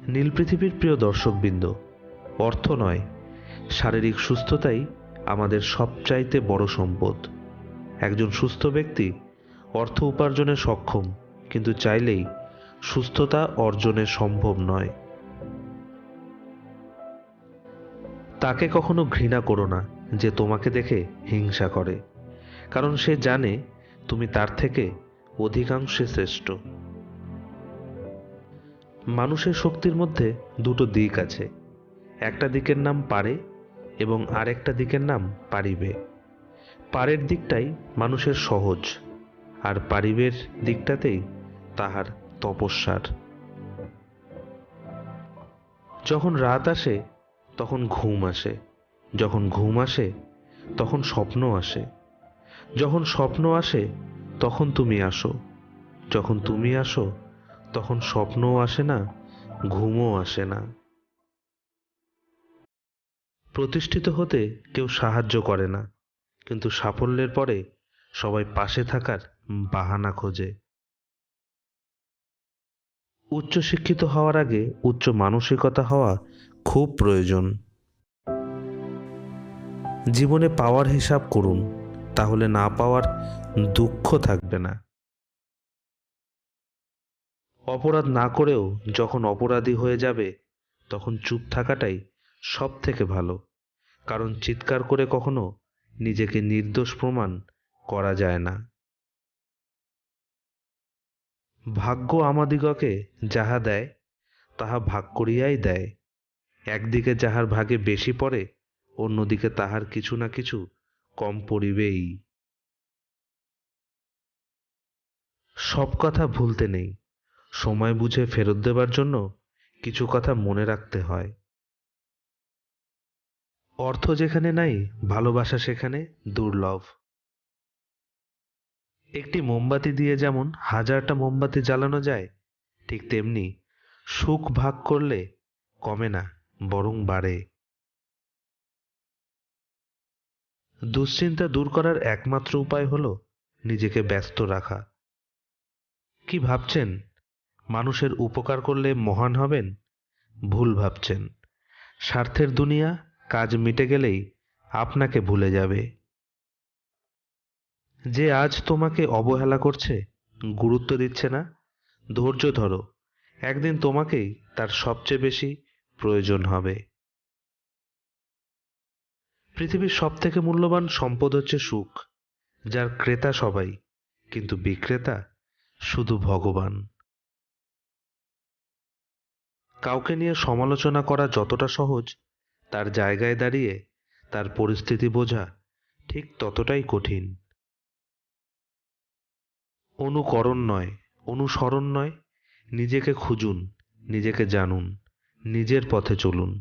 নীল পৃথিবীর প্রিয় দর্শকবৃন্দ, অর্থ নয়, শারীরিক সুস্থতাই আমাদের সবচাইতে বড় সম্পদ। একজন সুস্থ ব্যক্তি অর্থ উপার্জনে সক্ষম, কিন্তু চাইলেই সুস্থতা অর্জনে সম্ভব নয়। তাকে কখনো ঘৃণা করো না যে তোমাকে দেখে হিংসা করে, কারণ সে জানে তুমি তার থেকে অধিকাংশে শ্রেষ্ঠ। মানুষের শক্তির মধ্যে দুটো দিক আছে, একটা দিকের নাম পারে এবং আরেকটা দিকের নাম পারিবে। পারের দিকটাই মানুষের সহজ, আর পারিবের দিকটাতেই তাহার তপস্যার। যখন রাত আসে তখন ঘুম আসে, যখন ঘুম আসে তখন স্বপ্ন আসে, যখন স্বপ্ন আসে তখন তুমি আসো, যখন তুমি আসো তখন স্বপ্নও আসে না, ঘুমও আসে না। প্রতিষ্ঠিত হতে কেউ সাহায্য করে না, কিন্তু সাফল্যের পরে সবাই পাশে থাকার বাহানা খোঁজে। উচ্চশিক্ষিত হওয়ার আগে উচ্চ মানসিকতা হওয়া খুব প্রয়োজন। জীবনে পাওয়ার হিসাব করুন, তাহলে না পাওয়ার দুঃখ থাকবে না। অপরাধ না করেও যখন অপরাধী হয়ে যাবে, তখন চুপ থাকাটাই সব থেকে ভালো, কারণ চিৎকার করে কখনো নিজেকে নির্দোষ প্রমাণ করা যায় না। ভাগ্য আমাদিগকে যাহা দেয় তাহা ভাগ করিয়াই দেয়। একদিকে যাহার ভাগে বেশি পড়ে, অন্যদিকে তাহার কিছু না কিছু কম পড়িবেই। সব কথা ভুলতে নেই, সময় বুঝে ফেরত দেবার জন্য কিছু কথা মনে রাখতে হয়। অর্থ যেখানে নাই, ভালোবাসা সেখানে দুর্লভ। একটি মোমবাতি দিয়ে যেমন হাজারটা মোমবাতি জ্বালানো যায়, ঠিক তেমনি সুখ ভাগ করলে কমে না, বরং বাড়ে। দুশ্চিন্তা দূর করার একমাত্র উপায় হলো নিজেকে ব্যস্ত রাখা। কি ভাবছেন মানুষের উপকার করলে মহান হবেন? ভুল ভাবছেন। স্বার্থের দুনিয়া, কাজ মিটে গেলেই আপনাকে ভুলে যাবে। যে আজ তোমাকে অবহেলা করছে, গুরুত্ব দিচ্ছে না, ধৈর্য ধরো, একদিন তোমাকেই তার সবচেয়ে বেশি প্রয়োজন হবে। পৃথিবীর সব থেকে মূল্যবান সম্পদ হচ্ছে সুখ, যার ক্রেতা সবাই, কিন্তু বিক্রেতা শুধু ভগবান। কাউকে নিয়ে সমালোচনা করা যতটা সহজ, তার জায়গায় দাঁড়িয়ে তার পরিস্থিতি বোঝা ঠিক ততটাই কঠিন। অনুকরণ নয়, অনুসরণ নয়, নিজেকে খুঁজুন, নিজেকে জানুন, নিজের পথে চলুন।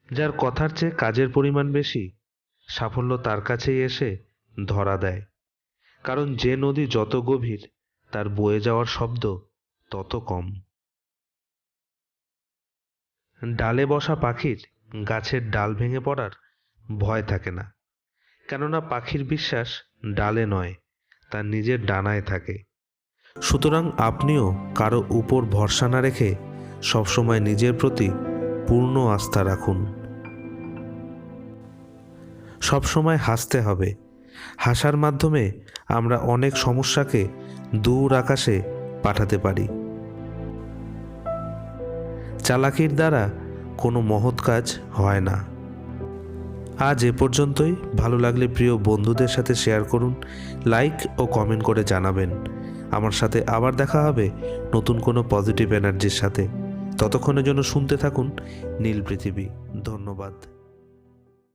যার কথার চেয়ে কাজের পরিমাণ বেশি, সাফল্য তার কাছেই এসে ধরা দেয়। কারণ যে নদী যত গভীর, তার বয়ে যাওয়ার শব্দ তত কম। ডালে বসা পাখির গাছের ডাল ভেঙে পড়ার ভয় থাকে না, কেননা পাখির বিশ্বাস ডালে নয়, তার নিজের ডানায় থাকে। সুতরাং আপনিও কারো উপর ভরসা না রেখে সবসময় নিজের প্রতি পূর্ণ আস্থা রাখুন। সবসময় হাসতে হবে। হাসার মাধ্যমে আমরা অনেক সমস্যাকে দূর আকাশে পাঠাতে পারি। চালাকির দ্বারা কোনো মহৎ কাজ হয় না। আজ এ পর্যন্তই। ভালো লাগলে প্রিয় বন্ধুদের সাথে শেয়ার করুন, লাইক ও কমেন্ট করে জানাবেন। আমার সাথে আবার দেখা হবে নতুন কোনো পজিটিভ এনার্জির সাথে। ততক্ষণের জন্য শুনতে থাকুন নীল পৃথিবী। ধন্যবাদ।